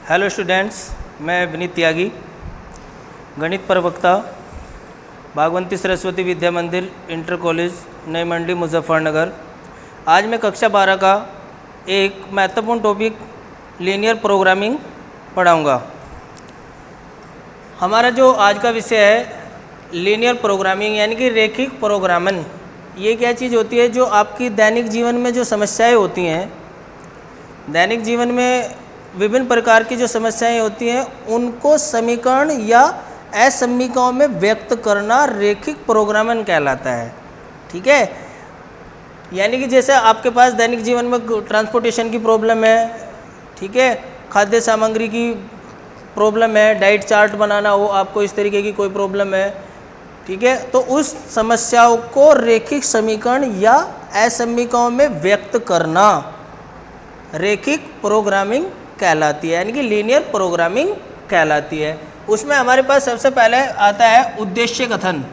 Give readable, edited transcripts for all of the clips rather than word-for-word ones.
Hello students, मैं विनीत त्यागी, गणित प्रवक्ता, भागवंती सरस्वती विद्या मंदिर इंटर कॉलेज नई मंडी मुजफ्फरनगर। आज मैं कक्षा 12 का एक महत्वपूर्ण टॉपिक लीनियर प्रोग्रामिंग पढ़ाऊंगा। हमारा जो आज का विषय है लीनियर प्रोग्रामिंग यानी कि रैखिक प्रोग्रामन। ये क्या चीज़ होती है? जो आपकी दैनिक जीवन में जो समस्याएं होती हैं, दैनिक जीवन में विभिन्न प्रकार की जो समस्याएं होती हैं उनको समीकरण या असमीकरणों में व्यक्त करना रैखिक प्रोग्रामन कहलाता है। ठीक है, यानी कि जैसे आपके पास दैनिक जीवन में ट्रांसपोर्टेशन की प्रॉब्लम है, ठीक है, खाद्य सामग्री की प्रॉब्लम है, डाइट चार्ट बनाना हो आपको, इस तरीके की कोई प्रॉब्लम है, ठीक है, तो उस समस्याओं को रैखिक समीकरण या असमीकरणों में व्यक्त करना रैखिक प्रोग्रामिंग कहलाती है, यानी कि लीनियर प्रोग्रामिंग कहलाती है। उसमें हमारे पास सबसे पहले आता है उद्देश्य कथन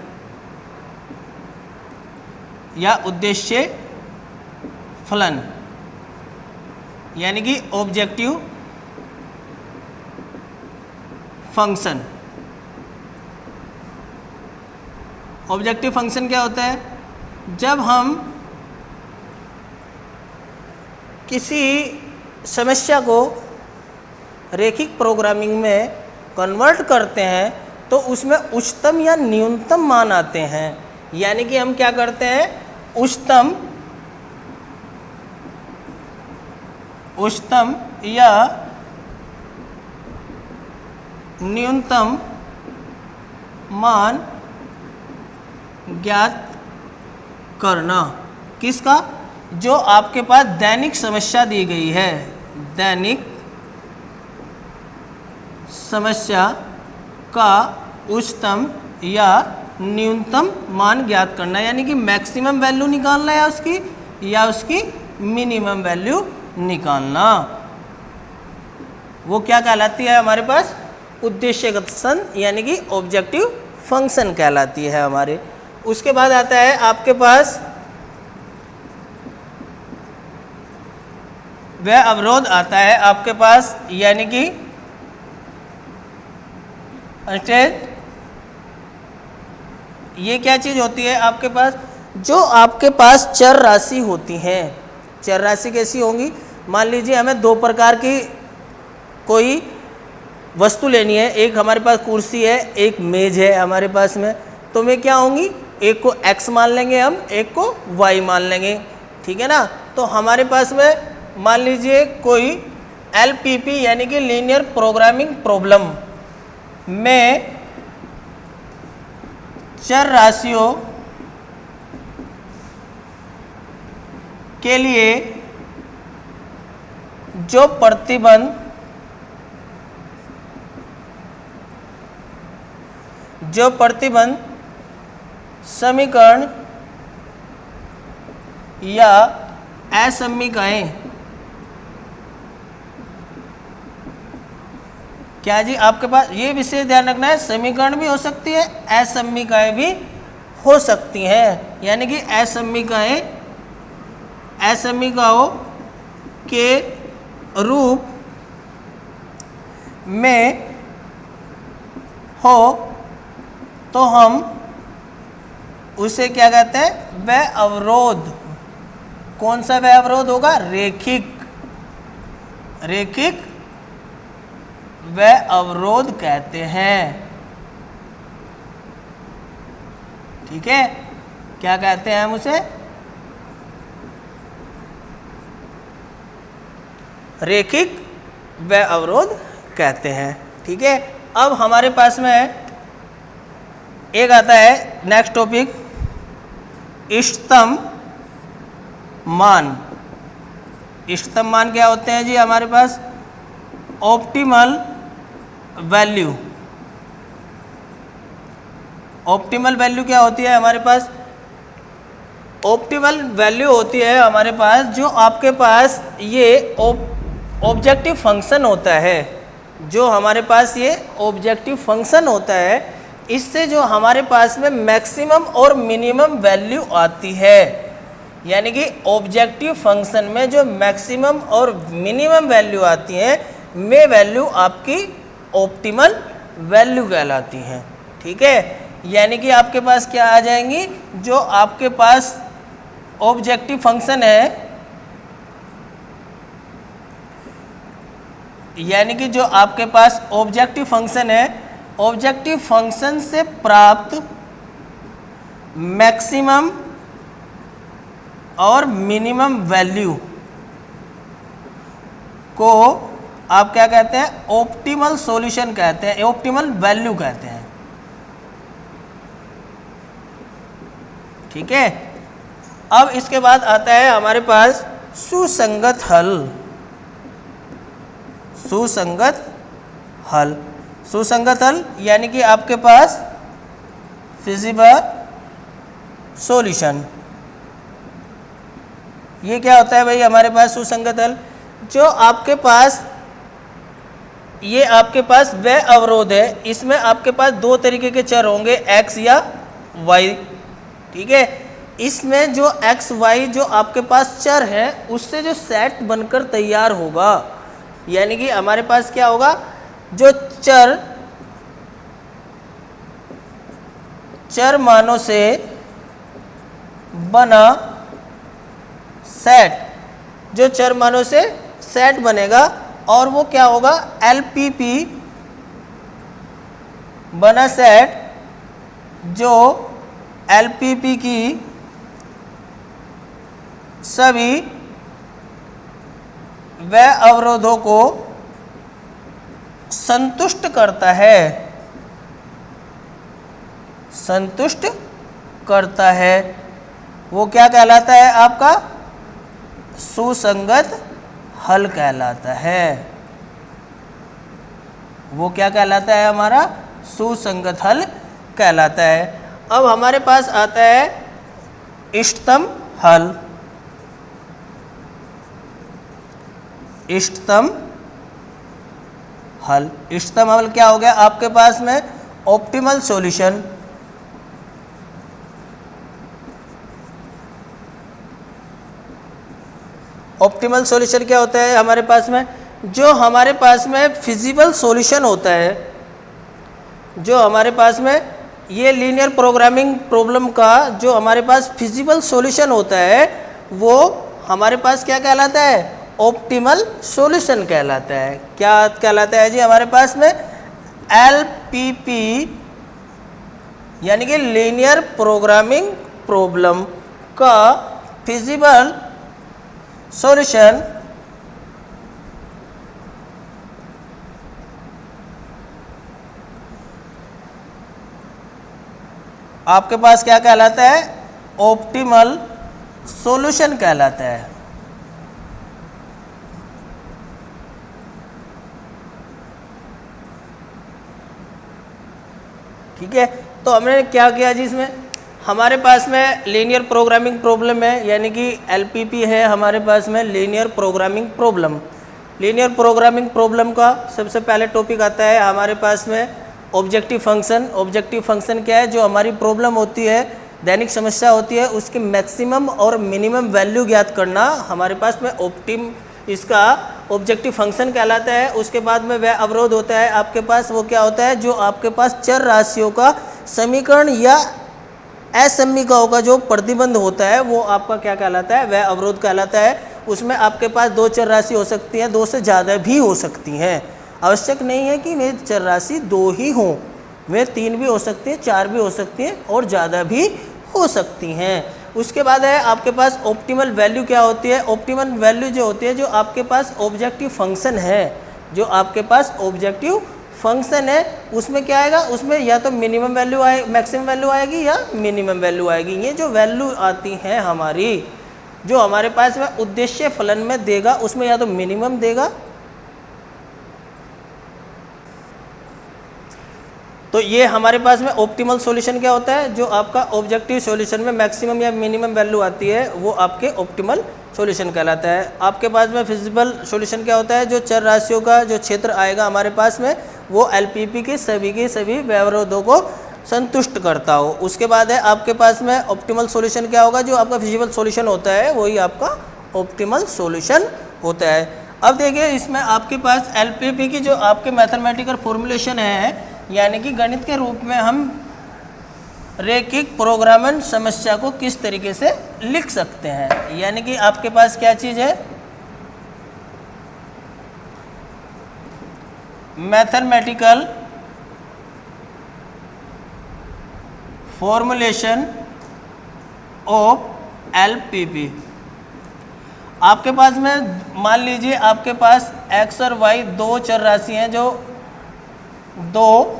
या उद्देश्य फलन, यानी कि ऑब्जेक्टिव फंक्शन। ऑब्जेक्टिव फंक्शन क्या होता है? जब हम किसी समस्या को रैखिक प्रोग्रामिंग में कन्वर्ट करते हैं तो उसमें उच्चतम या न्यूनतम मान आते हैं। यानी कि हम क्या करते हैं, उच्चतम या न्यूनतम मान ज्ञात करना। किसका? जो आपके पास दैनिक समस्या दी गई है, दैनिक समस्या का उच्चतम या न्यूनतम मान ज्ञात करना, यानी कि मैक्सिमम वैल्यू निकालना या उसकी मिनिमम वैल्यू निकालना। वो क्या कहलाती है हमारे पास? उद्देश्य कथन, यानी कि ऑब्जेक्टिव फंक्शन कहलाती है हमारे। उसके बाद आता है आपके पास वह अवरोध आता है आपके पास, यानी कि ये क्या चीज़ होती है आपके पास? जो आपके पास चर राशि होती हैं। चर राशि कैसी होंगी? मान लीजिए हमें दो प्रकार की कोई वस्तु लेनी है, एक हमारे पास कुर्सी है, एक मेज है हमारे पास में, तो वे क्या होंगी? एक को x मान लेंगे हम, एक को y मान लेंगे, ठीक है ना। तो हमारे पास में मान लीजिए कोई LPP यानी कि लीनियर प्रोग्रामिंग प्रॉब्लम में चर राशियों के लिए जो प्रतिबंध समीकरण या असमीकरणें, क्या जी आपके पास ये विशेष ध्यान रखना है, समीकरण भी हो सकती है, असमीकरणें भी हो सकती हैं। यानी कि असमीकरणों के रूप में हो तो हम उसे क्या कहते हैं? वह अवरोध। कौन सा वह अवरोध होगा? रैखिक वह अवरोध कहते हैं। ठीक है, क्या कहते हैं हम उसे? रैखिक वह अवरोध कहते हैं। ठीक है, अब हमारे पास में एक आता है नेक्स्ट टॉपिक, इष्टतम मान। इष्टतम मान क्या होते हैं जी हमारे पास? Optimal value. ऑप्टिमल वैल्यू क्या होती है हमारे पास? ऑप्टिमल वैल्यू होती है हमारे पास जो आपके पास ये ऑब्जेक्टिव फंक्शन होता है, जो हमारे पास ये ऑब्जेक्टिव फंक्शन होता है, इससे जो हमारे पास में मैक्सिमम और मिनिमम वैल्यू आती है। यानी कि ऑब्जेक्टिव फंक्शन में जो मैक्सिमम और मिनिमम वैल्यू आती है में वैल्यू आपकी ऑप्टिमल वैल्यू कहलाती हैं। ठीक है, यानी कि आपके पास क्या आ जाएंगी, जो आपके पास ऑब्जेक्टिव फंक्शन है, यानी कि जो आपके पास ऑब्जेक्टिव फंक्शन है, ऑब्जेक्टिव फंक्शन से प्राप्त मैक्सिमम और मिनिमम वैल्यू को आप क्या कहते हैं, ऑप्टिमल सॉल्यूशन कहते हैं, ऑप्टिमल वैल्यू कहते हैं। ठीक है, अब इसके बाद आता है हमारे पास सुसंगत हल। सुसंगत हल, सुसंगत हल यानी कि आपके पास फिजिबल सॉल्यूशन। ये क्या होता है भाई हमारे पास सुसंगत हल, जो आपके पास ये आपके पास वह अवरोध है, इसमें आपके पास दो तरीके के चर होंगे, x या y। ठीक है, इसमें जो x y जो आपके पास चर है उससे जो सेट बनकर तैयार होगा, यानी कि हमारे पास क्या होगा, जो चर मानों से बना सेट, जो चर मानों से सेट बनेगा और वो क्या होगा, LPP बना सेट, जो LPP की सभी वह अवरोधों को संतुष्ट करता है, संतुष्ट करता है। वो क्या कहलाता है, आपका सुसंगत हल कहलाता है। वो क्या कहलाता है, हमारा सुसंगत हल कहलाता है। अब हमारे पास आता है इष्टतम हल। इष्टतम हल, इष्टतम हल क्या हो गया आपके पास में, ऑप्टिमल सॉल्यूशन। ऑप्टिमल सॉल्यूशन क्या होता है हमारे पास में, जो हमारे पास में फिजिबल सॉल्यूशन होता है, जो हमारे पास में ये लीनियर प्रोग्रामिंग प्रॉब्लम का जो हमारे पास फिजिबल सॉल्यूशन होता है, वो हमारे पास क्या कहलाता है, ऑप्टिमल सॉल्यूशन कहलाता है। क्या कहलाता है जी हमारे पास में, LPP यानी कि लीनियर प्रोग्रामिंग प्रॉब्लम का फिजिबल सॉल्यूशन आपके पास क्या कहलाता है, ऑप्टिमल सॉल्यूशन कहलाता है। ठीक है, तो हमने क्या किया जी, इसमें हमारे पास में लीनियर प्रोग्रामिंग प्रॉब्लम है, यानी कि LPP है हमारे पास में linear programming problem. Linear programming problem का सबसे पहले टॉपिक आता है हमारे पास में ऑब्जेक्टिव फंक्शन। ऑब्जेक्टिव फंक्शन क्या है, जो हमारी प्रॉब्लम होती है, दैनिक समस्या होती है, उसकी मैक्सिमम और मिनिमम वैल्यू ज्ञात करना हमारे पास में इसका ऑब्जेक्टिव फंक्शन कहलाता है। उसके बाद में वह अवरोध होता है आपके पास, वो क्या होता है, जो आपके पास चर राशियों का समीकरण या असमीकाओं का जो प्रतिबंध होता है, वो आपका क्या कहलाता है, वह अवरोध कहलाता है। उसमें आपके पास दो चर राशि हो सकती हैं, दो से ज़्यादा भी हो सकती हैं। आवश्यक नहीं है कि वे चर राशि दो ही हों, वे तीन भी हो सकती हैं, चार भी हो सकती हैं और ज़्यादा भी हो सकती हैं। उसके बाद है आपके पास ऑप्टिमल वैल्यू क्या होती है। ऑप्टिमल वैल्यू जो होती है, जो आपके पास ऑब्जेक्टिव फंक्शन है, जो आपके पास ऑब्जेक्टिव फंक्शन है, उसमें क्या आएगा, उसमें या तो मिनिमम वैल्यू आए, मैक्सिमम वैल्यू आएगी या मिनिमम वैल्यू आएगी। ये जो वैल्यू आती हैं हमारी, जो हमारे पास में उद्देश्य फलन में देगा, उसमें या तो मिनिमम देगा, तो ये हमारे पास में ऑप्टिमल सॉल्यूशन क्या होता है, जो आपका ऑब्जेक्टिव सॉल्यूशन में मैक्सिमम या मिनिमम वैल्यू आती है, वो आपके ऑप्टिमल सॉल्यूशन कहलाता है। आपके पास में फिजिबल सॉल्यूशन क्या होता है, जो चर राशियों का जो क्षेत्र आएगा हमारे पास में, वो LPP के सभी व्यवरोधों को संतुष्ट करता हो। उसके बाद है आपके पास में ऑप्टिमल सॉल्यूशन क्या होगा, जो आपका फिजिबल सॉल्यूशन होता है, वही आपका ऑप्टिमल सॉल्यूशन होता है। अब देखिए इसमें आपके पास LPP की जो आपके मैथमेटिकल फॉर्मूलेशन है, यानी कि गणित के रूप में हम रैखिक प्रोग्रामन समस्या को किस तरीके से लिख सकते हैं। यानी कि आपके पास क्या चीज़ है, मैथमेटिकल फॉर्मूलेशन ऑफ LPP। आपके पास में मान लीजिए आपके पास x और y दो चर राशि हैं, जो दो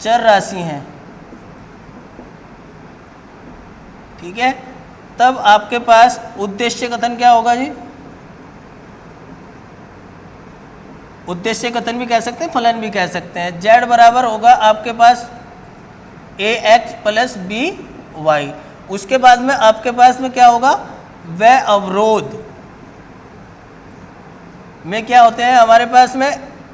चर राशि हैं, ठीक है। तब आपके पास उद्देश्य कथन क्या होगा जी, उद्देश्य कथन भी कह सकते हैं, फलन भी कह सकते हैं। z बराबर होगा आपके पास ax प्लस by। उसके बाद में आपके पास में क्या होगा, वह अवरोध में क्या होते हैं हमारे पास में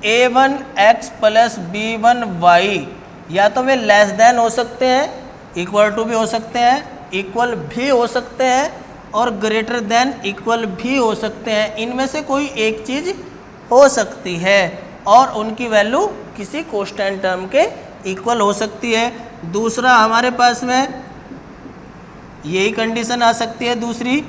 a1x प्लस b1y, या तो वे लेस देन हो सकते हैं, इक्वल टू भी हो सकते हैं, इक्वल भी हो सकते हैं, और ग्रेटर देन इक्वल भी हो सकते हैं। इनमें से कोई एक चीज़ हो सकती है और उनकी वैल्यू किसी कांस्टेंट टर्म के इक्वल हो सकती है। दूसरा हमारे पास में यही कंडीशन आ सकती है दूसरी,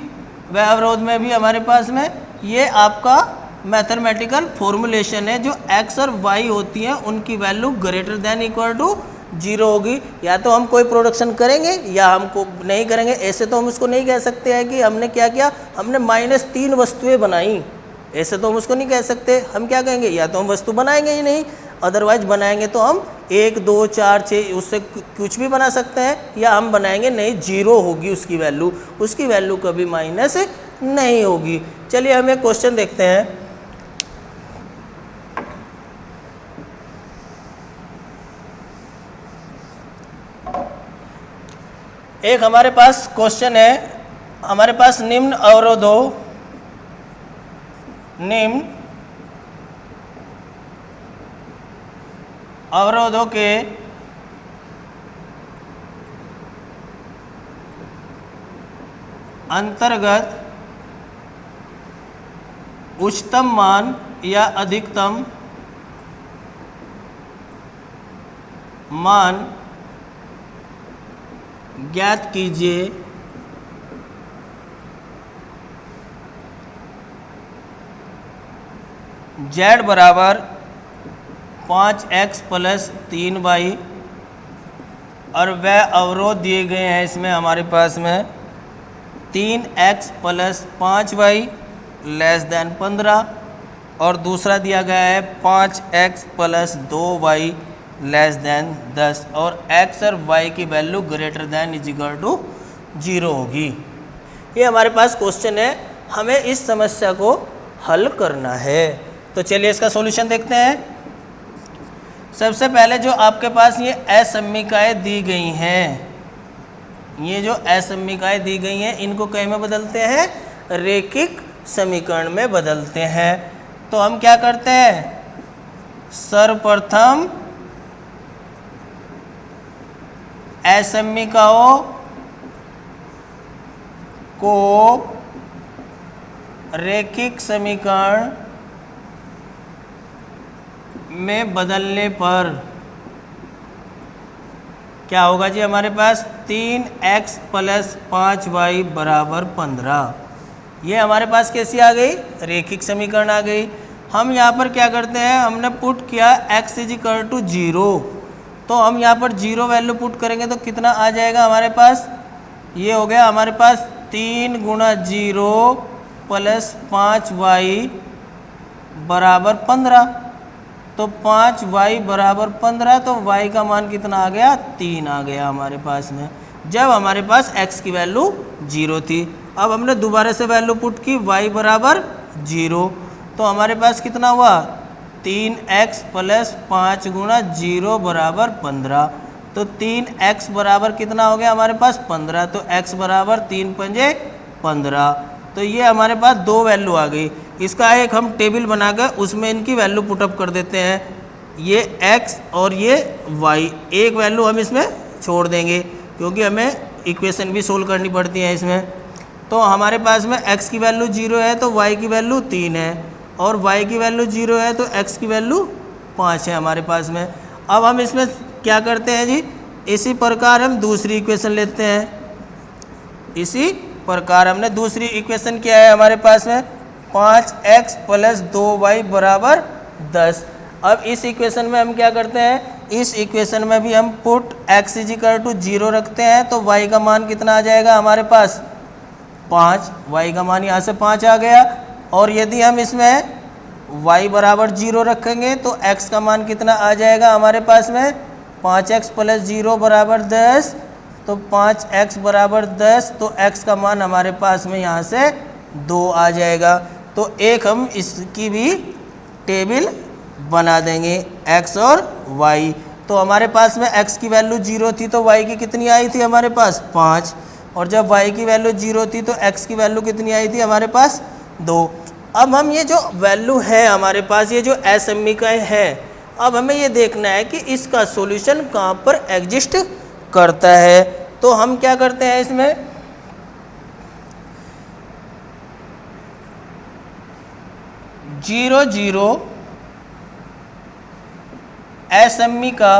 वह अवरोध में भी हमारे पास में ये आपका मैथमेटिकल फॉर्मूलेशन है, जो x और y होती हैं उनकी value greater than equal to 0 होगी। या तो हम कोई प्रोडक्शन करेंगे या हमको नहीं करेंगे। ऐसे तो हम उसको नहीं कह सकते हैं कि हमने क्या किया, हमने -3 वस्तुएं बनाई, ऐसे तो हम उसको नहीं कह सकते। हम क्या कहेंगे, या तो हम वस्तु बनाएंगे ही नहीं, अदरवाइज बनाएंगे तो हम 1 2 4 6 उससे कुछ भी बना सकते हैं, या हम बनाएंगे नहीं 0 होगी उसकी वैल्यू, उसकी वैल्यू कभी माइनस नहीं होगी। चलिए हम एक क्वेश्चन देखते हैं। एक हमारे पास क्वेश्चन है, हमारे पास निम्न अवरोधों के अंतर्गत उच्चतम मान या अधिकतम मान ज्ञात कीजिए। z बराबर 5x प्लस 3y, और वह अवरोध दिए गए हैं इसमें हमारे पास में 3x plus 5y less than 15, और दूसरा दिया गया है 5x plus 2y less than 10, और x और y की value greater than is equal to 0 होगी। ये हमारे पास क्वेश्चन है, हमें इस समस्या को हल करना है। तो चलिए इसका सॉल्यूशन देखते हैं। सबसे पहले जो आपके पास ये असमीकाएँ दी गई हैं, ये जो असमीकाएँ दी गई हैं इनको क्या में बदलते हैं, रैखिक समीकरण में बदलते हैं। तो हम क्या करते हैं, सर्वप्रथम असमीकाओं को रैखिक समीकरण में बदलने पर क्या होगा जी, हमारे पास 3x प्लस 5y बराबर 15। ये हमारे पास कैसी आ गई, रैखिक समीकरण आ गई। हम यहाँ पर क्या करते हैं, हमने पुट किया x इज इक्वल टू 0, तो हम यहाँ पर 0 वैल्यू पुट करेंगे तो कितना आ जाएगा हमारे पास, ये हो गया हमारे पास 3 गुणा 0 प्लस 5y बराबर 15। तो 5y बराबर 15, तो y का मान कितना आ गया, 3 आ गया हमारे पास में, जब हमारे पास x की वैल्यू 0 थी। अब हमने दोबारा से वैल्यू पुट की y बराबर 0, तो हमारे पास कितना हुआ, 3x प्लस 5 गुणा 0 बराबर 15। तो 3x बराबर कितना हो गया हमारे पास 15, तो x बराबर 3 पंजे 15। तो ये हमारे पास दो वैल्यू आ गई। इसका एक हम टेबल बनाकर उसमें इनकी वैल्यू पुटअप कर देते हैं, ये x और ये y, एक वैल्यू हम इसमें छोड़ देंगे क्योंकि हमें इक्वेशन भी सोल्व करनी पड़ती है इसमें। तो हमारे पास में x की वैल्यू 0 है तो y की वैल्यू 3 है, और y की वैल्यू 0 है तो x की वैल्यू 5 है हमारे पास में। अब हम इसमें क्या करते हैं जी, इसी प्रकार हम दूसरी इक्वेशन लेते हैं। इसी प्रकार हमने दूसरी इक्वेशन क्या है हमारे पास में, 5x + 2y = 10। अब इस इक्वेशन में हम क्या करते हैं, इस इक्वेशन में भी हम पुट x = 0 रखते हैं तो y का मान कितना आ जाएगा हमारे पास, 5। y का मान यहाँ से 5 आ गया। और यदि हम इसमें y = 0 रखेंगे तो x का मान कितना आ जाएगा हमारे पास में, 5x + 0 = 10। तो 5x = 10, तो x का मान हमारे पास में यहाँ से 2 आ जाएगा। तो एक हम इसकी भी टेबल बना देंगे x और y। तो हमारे पास में x की वैल्यू 0 थी तो y की कितनी आई थी हमारे पास, 5। और जब y की वैल्यू 0 थी तो x की वैल्यू कितनी आई थी हमारे पास, 2। अब हम ये जो वैल्यू है हमारे पास, ये जो एसएमई का है, अब हमें ये देखना है कि इसका सॉल्यूशन कहाँ पर एग्जिस्ट करता है। तो हम क्या करते हैं, इसमें जीरो जीरो एसएमई का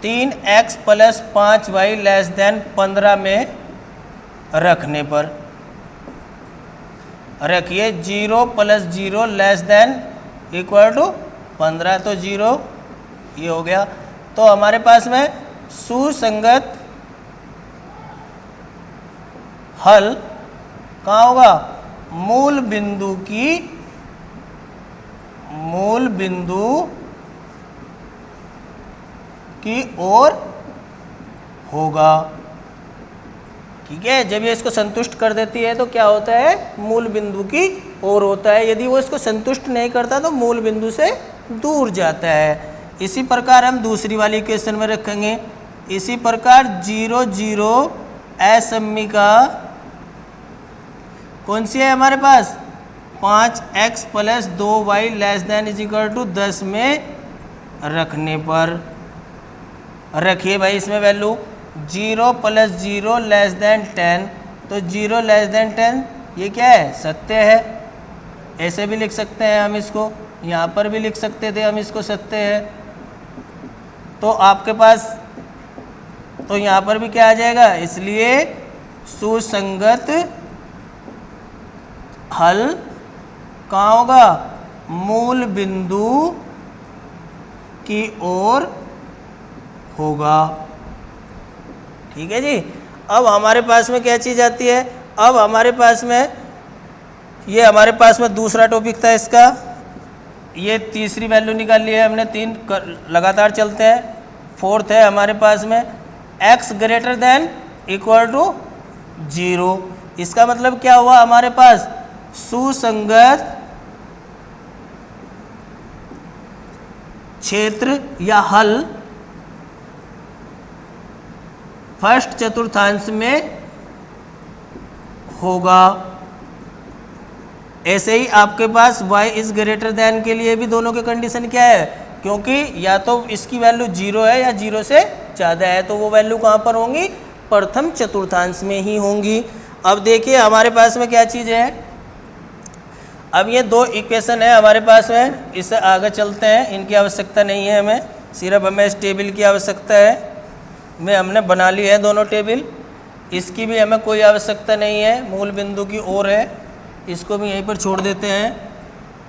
3x + 5y < 15 में रखने पर, रखिए 0 + 0 <= 15, तो 0 ये हो गया। तो हमारे पास में सुसंगत हल कहाँ होगा, मूल बिंदु की ओर होगा। ठीक है, जब ये इसको संतुष्ट कर देती है तो क्या होता है, मूल बिंदु की ओर होता है। यदि वो इसको संतुष्ट नहीं करता तो मूल बिंदु से दूर जाता है। इसी प्रकार हम दूसरी वाली इक्वेशन में रखेंगे। इसी प्रकार 0 0 एसएमई का कौन सी है हमारे पास, 5x + 2y <= 10 में रखने पर, रखिए भाई इसमें वैल्यू 0 + 0 < 10। तो 0 < 10 ये क्या है, सत्य है। ऐसे भी लिख सकते हैं हम इसको, यहाँ पर भी लिख सकते थे हम इसको, सत्य है। तो आपके पास तो यहाँ पर भी क्या आ जाएगा, इसलिए सुसंगत हल कहाँ होगा, मूल बिंदु की ओर होगा। ठीक है जी। अब हमारे पास में क्या चीज़ आती है, अब हमारे पास में ये हमारे पास में दूसरा टॉपिक था इसका, ये तीसरी वैल्यू निकाल ली है हमने, 3 लगातार चलते हैं। फोर्थ है हमारे पास में x > 0। इसका मतलब क्या हुआ हमारे पास, सुसंगत क्षेत्र या हल फर्स्ट चतुर्थांश में होगा। ऐसे ही आपके पास y > के लिए भी दोनों के कंडीशन क्या है, क्योंकि या तो इसकी वैल्यू 0 है या 0 से ज़्यादा है, तो वो वैल्यू कहाँ पर होंगी, प्रथम चतुर्थांश में ही होंगी। अब देखिए हमारे पास में क्या चीज़ है, अब ये 2 इक्वेशन है हमारे पास में, इससे आगे चलते हैं, इनकी आवश्यकता नहीं है हमें, सिर्फ हमें इस टेबल की आवश्यकता है। में हमने बना ली है दोनों टेबल, इसकी भी हमें कोई आवश्यकता नहीं है, मूल बिंदु की ओर है, इसको भी यहीं पर छोड़ देते हैं।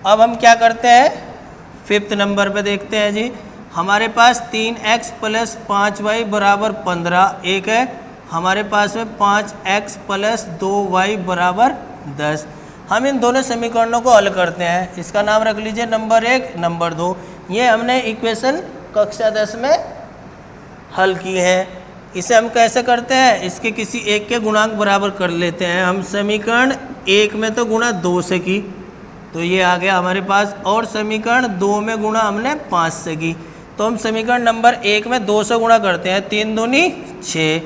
अब हम क्या करते हैं, 5th नंबर पे देखते हैं जी। हमारे पास 3x + 5y = 15 एक है, हमारे पास में 5x + 2y = 10। हम इन दोनों समीकरणों को हल करते हैं। इसका नाम रख लीजिए नंबर 1, नंबर 2। ये हमने इक्वेशन कक्षा 10 में हल की है। इसे हम कैसे करते हैं, इसके किसी एक के गुणांक बराबर कर लेते हैं। हम समीकरण 1 में तो गुणा 2 से की, तो ये आ गया हमारे पास, और समीकरण 2 में गुणा हमने 5 से की। तो हम समीकरण नंबर 1 में 2 से गुणा करते हैं, 3 दूनी 6,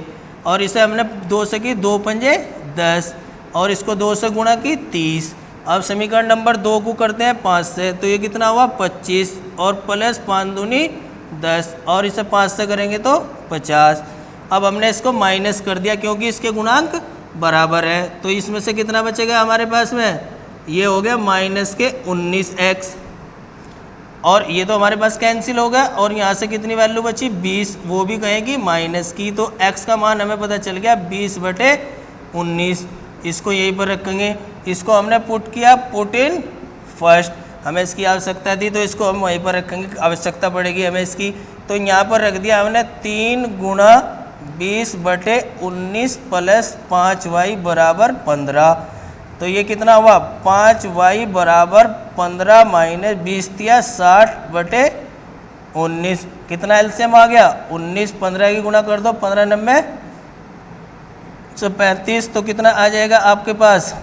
और इसे हमने 2 से की, 2 पंजे 10, और इसको 2 से गुणा की 30। अब समीकरण नंबर 2 को करते हैं 5 से, तो ये कितना हुआ 25, और प्लस 5 दूनी 10, और इसे 5 से करेंगे तो 50। अब हमने इसको माइनस कर दिया क्योंकि इसके गुणांक बराबर है, तो इसमें से कितना बचेगा हमारे पास में, ये हो गया माइनस के 19x, और ये तो हमारे पास कैंसिल हो गया, और यहाँ से कितनी वैल्यू बची 20, वो भी कहेगी माइनस की, तो x का मान हमें पता चल गया 20/19। इसको यहीं पर रखेंगे, इसको हमने पुट किया, पुट इन फर्स्ट, हमें इसकी आवश्यकता थी तो इसको हम वहीं पर रखेंगे, आवश्यकता पड़ेगी हमें इसकी, तो यहाँ पर रख दिया हमने 3 गुणा 20/19 प्लस 5y बराबर 15। तो ये कितना हुआ 5y बराबर 15 माइनस 20 दिया 60/19। कितना एलसीएम आ गया 19, 15 की गुणा कर दो, 15 9 135, तो कितना आ जाएगा आपके पास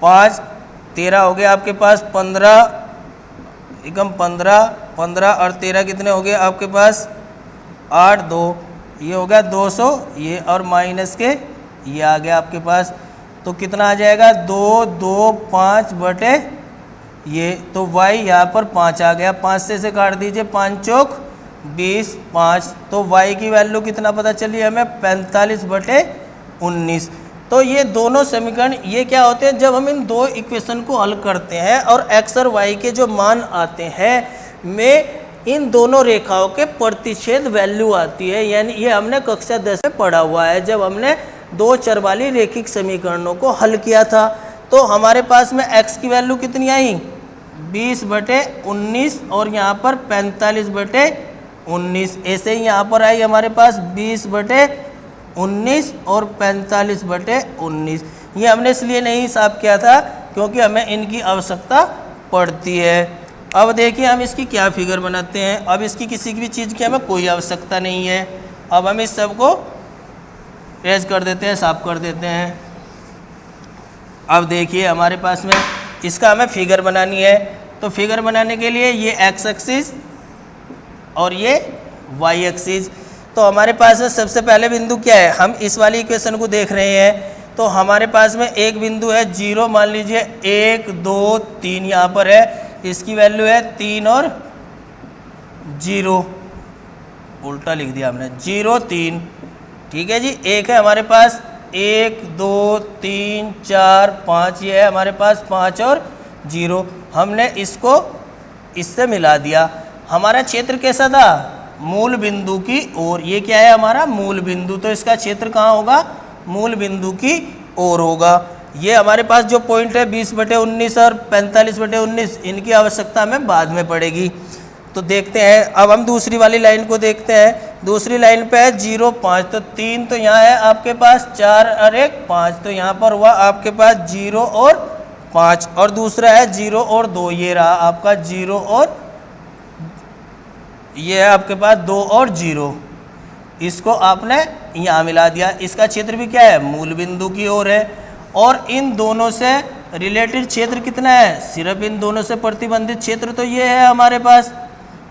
5 13 हो गया आपके पास 15 एकम 15 और 13 कितने हो गए आपके पास 8 2, ये हो गया 200, ये और माइनस के ये आ गया आपके पास, तो कितना आ जाएगा 2 2 5 बटे ये, तो y यहाँ पर 5 आ गया, 5 से काट दीजिए, 5 चौक 20 5, तो y की वैल्यू कितना पता चली हमें 45/19। तो ये दोनों समीकरण ये क्या होते हैं, जब हम इन दो इक्वेशन को हल करते हैं और x और y के जो मान आते हैं में इन दोनों रेखाओं के प्रतिच्छेद वैल्यू आती है, यानी ये हमने कक्षा 10 में पढ़ा हुआ है, जब हमने दो चर वाली रेखिक समीकरणों को हल किया था। तो हमारे पास में x की वैल्यू कितनी आई 20/19 और यहाँ पर 45/19, ऐसे ही यहाँ पर आई हमारे पास 20/19 और 45/19। ये हमने इसलिए नहीं हिसाब किया था क्योंकि हमें इनकी आवश्यकता पड़ती है। अब देखिए हम इसकी क्या फिगर बनाते हैं। अब इसकी किसी भी चीज़ की हमें कोई आवश्यकता नहीं है। अब हम इस सब को रेज कर देते हैं, साफ कर देते हैं। अब देखिए हमारे पास में इसका हमें फिगर बनानी है, तो फिगर बनाने के लिए ये x एक्सिस और ये y एक्सिस, तो हमारे पास में सबसे पहले बिंदु क्या है, हम इस वाली इक्वेशन को देख रहे हैं, तो हमारे पास में एक बिंदु है 0, मान लीजिए 1 2 3 यहाँ पर है, इसकी वैल्यू है 3 और 0, उल्टा लिख दिया हमने 0 3, ठीक है जी। एक है हमारे पास 1 2 3 4 5, ये है हमारे पास 5 और 0, हमने इसको इससे मिला दिया। हमारा क्षेत्र कैसा था, मूल बिंदु की ओर, ये क्या है हमारा मूल बिंदु, तो इसका क्षेत्र कहाँ होगा, मूल बिंदु की ओर होगा। ये हमारे पास जो पॉइंट है 20/19 और 45/19, इनकी आवश्यकता हमें बाद में पड़ेगी। तो देखते हैं, अब हम दूसरी वाली लाइन को देखते हैं। दूसरी लाइन पे है 0 5, तो 3 तो यहाँ है आपके पास, 4 और 1 5, तो यहाँ पर हुआ आपके पास 0 और 5, और दूसरा है 0 और 2, ये रहा आपका 0 और ये है आपके पास 2 और 0, इसको आपने यहाँ मिला दिया। इसका क्षेत्र भी क्या है, मूल बिंदु की ओर है, और इन दोनों से रिलेटेड क्षेत्र कितना है, सिर्फ इन दोनों से प्रतिबंधित क्षेत्र तो ये है हमारे पास,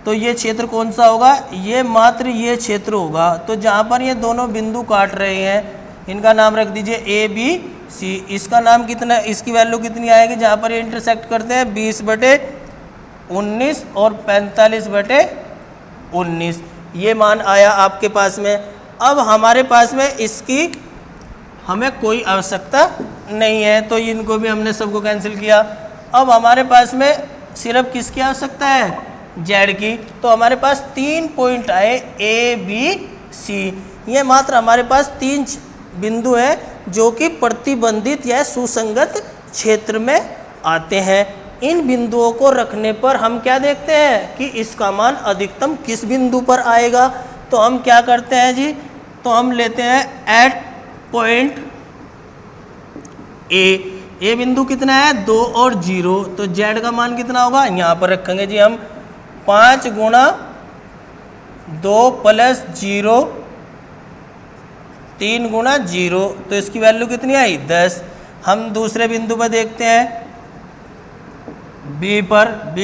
तो ये क्षेत्र कौन सा होगा, ये मात्र ये क्षेत्र होगा। तो जहाँ पर ये दोनों बिंदु काट रहे हैं, इनका नाम रख दीजिए ABC, इसका नाम कितना, इसकी वैल्यू कितनी आएगी, जहाँ पर ये इंटरसेक्ट करते हैं 20/19 और 45/19, ये मान आया आपके पास में। अब हमारे पास में इसकी हमें कोई आवश्यकता नहीं है, तो इनको भी हमने सबको कैंसिल किया। अब हमारे पास में सिर्फ किसकी आवश्यकता है, जेड की, तो हमारे पास 3 पॉइंट आए ABC, ये मात्र हमारे पास 3 बिंदु हैं जो कि प्रतिबंधित या सुसंगत क्षेत्र में आते हैं। इन बिंदुओं को रखने पर हम क्या देखते हैं कि इसका मान अधिकतम किस बिंदु पर आएगा, तो हम क्या करते हैं जी, तो हम लेते हैं एट पॉइंट ए बिंदु कितना है 2 और 0, तो जेड का मान कितना होगा, यहाँ पर रखेंगे जी हम 5 गुणा 2 प्लस 0 3 गुणा 0, तो इसकी वैल्यू कितनी आई 10। हम दूसरे बिंदु पर देखते हैं बी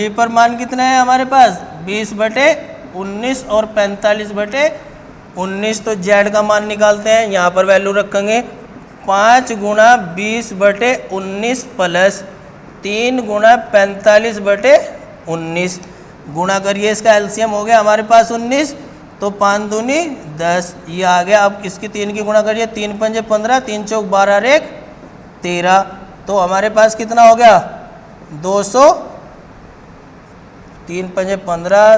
पर मान कितना है हमारे पास 20/19 और 45/19, तो जेड का मान निकालते हैं, यहाँ पर वैल्यू रखेंगे 5 गुणा 20/19 प्लस 3 गुणा 45/19, गुणा करिए, इसका एलसीएम हो गया हमारे पास 19, तो 5 दूनी 10, ये आ गया। अब इसकी 3 की गुणा करिए, 3 पंजे 15, 3 चौक 12 और 1 13, तो हमारे पास कितना हो गया 200, 3 पंजे 15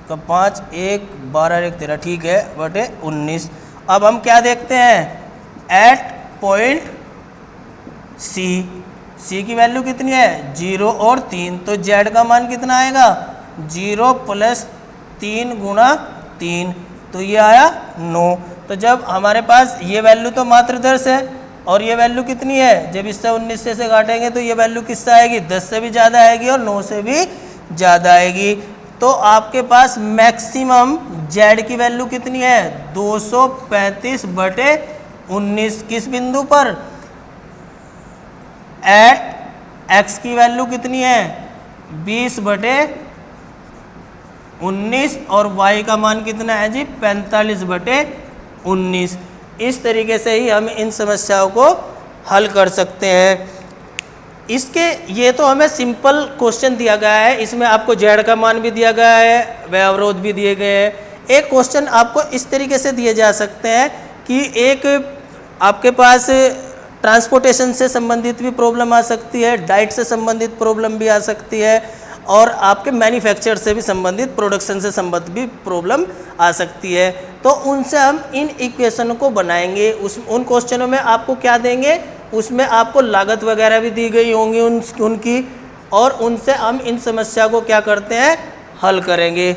का 5, 1 12 और 1 13, ठीक है, बटे 19। अब हम क्या देखते हैं, एट पॉइंट सी की वैल्यू कितनी है 0 और 3, तो जेड का मान कितना आएगा 0 + 3 गुणा 3, तो ये आया 9। तो जब हमारे पास ये वैल्यू तो मात्र 10 है और ये वैल्यू कितनी है, जब इससे 19 से काटेंगे तो ये वैल्यू किससे आएगी 10 से भी ज़्यादा आएगी और 9 से भी ज़्यादा आएगी। तो आपके पास मैक्सिमम जेड की वैल्यू कितनी है 235 बटे 19, किस बिंदु पर, एट एक्स की वैल्यू कितनी है 20 बटे 19 और y का मान कितना है जी 45 बटे 19। इस तरीके से ही हम इन समस्याओं को हल कर सकते हैं। इसके ये तो हमें सिंपल क्वेश्चन दिया गया है, इसमें आपको जेड का मान भी दिया गया है, वह अवरोध भी दिए गए हैं। एक क्वेश्चन आपको इस तरीके से दिए जा सकते हैं कि एक आपके पास ट्रांसपोर्टेशन से संबंधित भी प्रॉब्लम आ सकती है, डाइट से संबंधित प्रॉब्लम भी आ सकती है और आपके मैन्युफैक्चर से भी संबंधित, प्रोडक्शन से संबंधित भी प्रॉब्लम आ सकती है। तो उनसे हम इन इक्वेशन को बनाएंगे। उन क्वेश्चनों में आपको क्या देंगे, उसमें आपको लागत वगैरह भी दी गई होंगी उनकी, और उनसे हम इन समस्या को क्या करते हैं हल करेंगे।